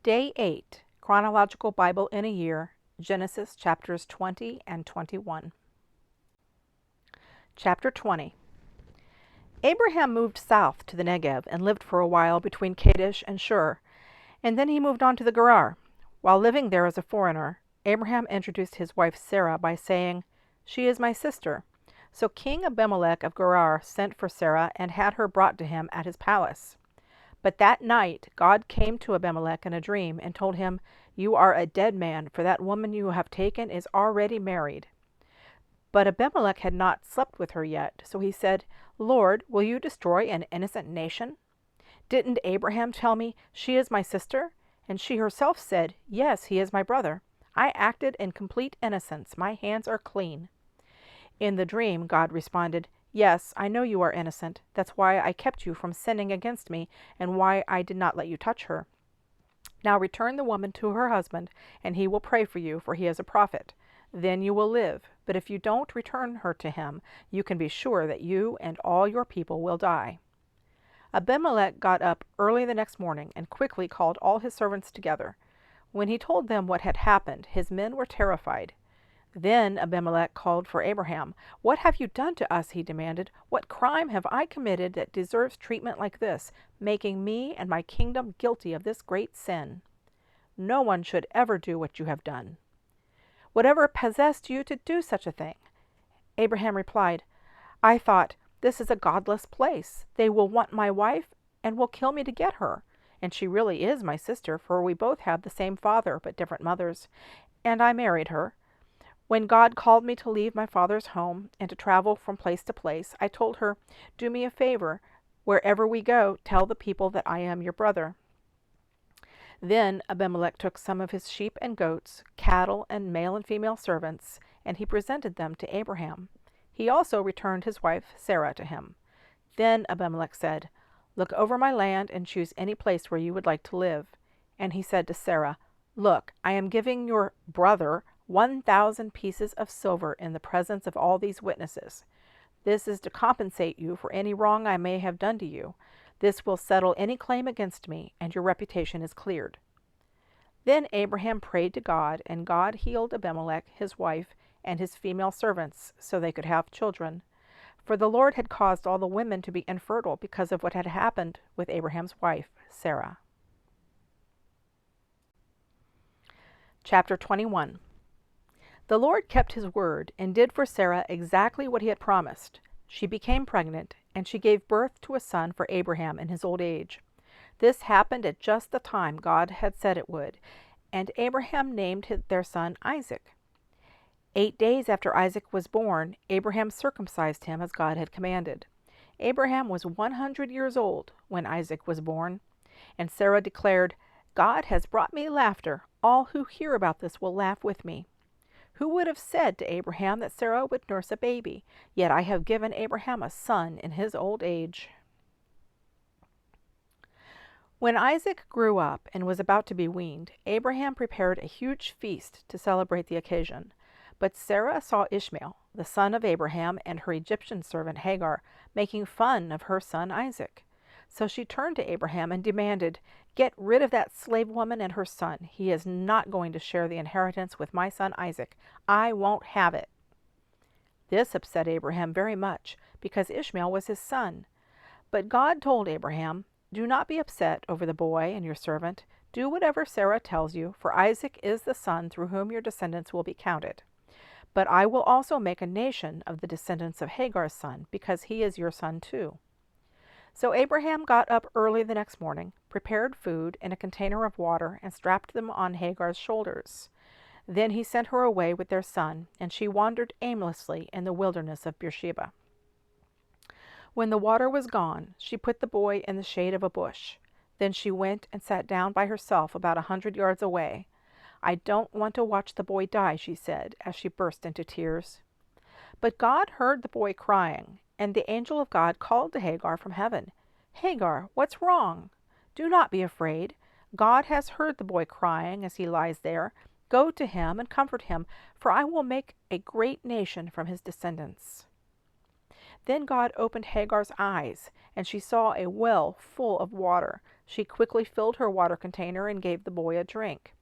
Day 8, Chronological Bible in a Year, Genesis chapters 20 and 21. Chapter 20. Abraham moved south to the Negev and lived for a while between Kadesh and Shur, and then he moved on to the Gerar. While living there as a foreigner, Abraham introduced his wife Sarah by saying, "She is my sister." So King Abimelech of Gerar sent for Sarah and had her brought to him at his palace. But that night God came to Abimelech in a dream and told him, "You are a dead man, for that woman you have taken is already married." But Abimelech had not slept with her yet, so he said, "Lord, will you destroy an innocent nation? Didn't Abraham tell me, 'She is my sister'? And she herself said, 'Yes, he is my brother.' I acted in complete innocence. My hands are clean." In the dream, God responded, "Yes, I know you are innocent. That's why I kept you from sinning against me and why I did not let you touch her. Now return the woman to her husband, and he will pray for you, for he is a prophet. Then you will live. But if you don't return her to him, you can be sure that you and all your people will die." Abimelech got up early the next morning and quickly called all his servants together. When he told them what had happened, his men were terrified. Then Abimelech called for Abraham. "What have you done to us?" he demanded. "What crime have I committed that deserves treatment like this, making me and my kingdom guilty of this great sin? No one should ever do what you have done. Whatever possessed you to do such a thing?" Abraham replied, "I thought, this is a godless place. They will want my wife and will kill me to get her. And she really is my sister, for we both have the same father but different mothers. And I married her. When God called me to leave my father's home and to travel from place to place, I told her, 'Do me a favor. Wherever we go, tell the people that I am your brother.'" Then Abimelech took some of his sheep and goats, cattle, and male and female servants, and he presented them to Abraham. He also returned his wife Sarah to him. Then Abimelech said, "Look over my land and choose any place where you would like to live." And he said to Sarah, "Look, I am giving your brother 1,000 pieces of silver in the presence of all these witnesses. This is to compensate you for any wrong I may have done to you. This will settle any claim against me, and your reputation is cleared." Then Abraham prayed to God, and God healed Abimelech, his wife, and his female servants, so they could have children. For the Lord had caused all the women to be infertile because of what had happened with Abraham's wife, Sarah. Chapter 21. The Lord kept his word and did for Sarah exactly what he had promised. She became pregnant, and she gave birth to a son for Abraham in his old age. This happened at just the time God had said it would, and Abraham named their son Isaac. 8 days after Isaac was born, Abraham circumcised him as God had commanded. Abraham was 100 years old when Isaac was born, and Sarah declared, "God has brought me laughter. All who hear about this will laugh with me." Who would have said to Abraham that Sarah would nurse a baby? Yet I have given Abraham a son in his old age. When Isaac grew up and was about to be weaned, Abraham prepared a huge feast to celebrate the occasion. But Sarah saw Ishmael, the son of Abraham, and her Egyptian servant Hagar, making fun of her son Isaac. So she turned to Abraham and demanded, "Get rid of that slave woman and her son. He is not going to share the inheritance with my son Isaac. I won't have it." This upset Abraham very much, because Ishmael was his son. But God told Abraham, "Do not be upset over the boy and your servant. Do whatever Sarah tells you, for Isaac is the son through whom your descendants will be counted. But I will also make a nation of the descendants of Hagar's son, because he is your son too." So Abraham got up early the next morning, prepared food and a container of water, and strapped them on Hagar's shoulders. Then he sent her away with their son, and she wandered aimlessly in the wilderness of Beersheba. When the water was gone, she put the boy in the shade of a bush. Then she went and sat down by herself about 100 yards away. "I don't want to watch the boy die," she said, as she burst into tears. But God heard the boy crying, and the angel of God called to Hagar from heaven, "Hagar, what's wrong? Do not be afraid. God has heard the boy crying as he lies there. Go to him and comfort him, for I will make a great nation from his descendants." Then God opened Hagar's eyes, and she saw a well full of water. She quickly filled her water container and gave the boy a drink.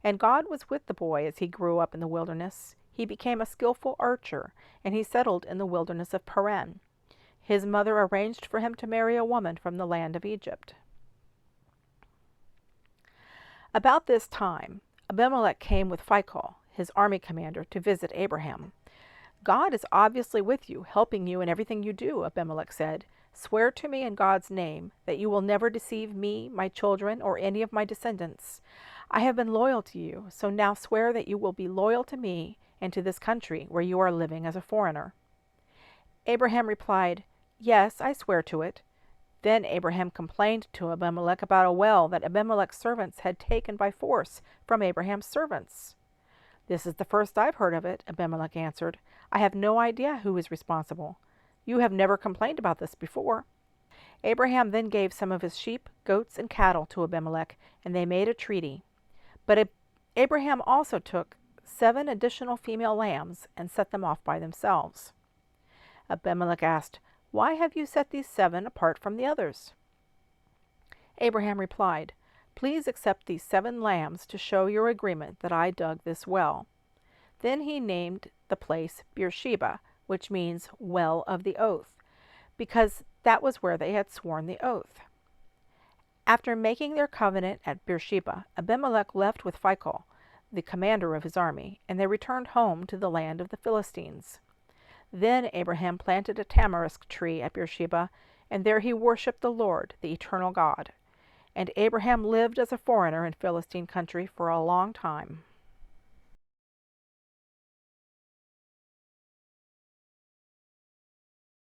And God was with the boy as he grew up in the wilderness. He became a skillful archer, and he settled in the wilderness of Paran. His mother arranged for him to marry a woman from the land of Egypt. About this time, Abimelech came with Phicol, his army commander, to visit Abraham. God is obviously with you, helping you in everything you do, Abimelech said. Swear to me in God's name that you will never deceive me, my children, or any of my descendants. I have been loyal to you, so now swear that you will be loyal to me and to this country where you are living as a foreigner. Abraham replied, Yes, I swear to it. Then Abraham complained to Abimelech about a well that Abimelech's servants had taken by force from Abraham's servants. This is the first I've heard of it, Abimelech answered. I have no idea who is responsible. You have never complained about this before. Abraham then gave some of his sheep, goats, and cattle to Abimelech, and they made a treaty. But Abraham also took 7 additional female lambs and set them off by themselves. Abimelech asked, Why have you set these 7 apart from the others? Abraham replied, Please accept these 7 lambs to show your agreement that I dug this well. Then he named the place Beersheba, which means well of the oath, because that was where they had sworn the oath. After making their covenant at Beersheba, Abimelech left with Phicol, the commander of his army, and they returned home to the land of the Philistines. Then Abraham planted a tamarisk tree at Beersheba, and there he worshipped the Lord, the eternal God. And Abraham lived as a foreigner in Philistine country for a long time.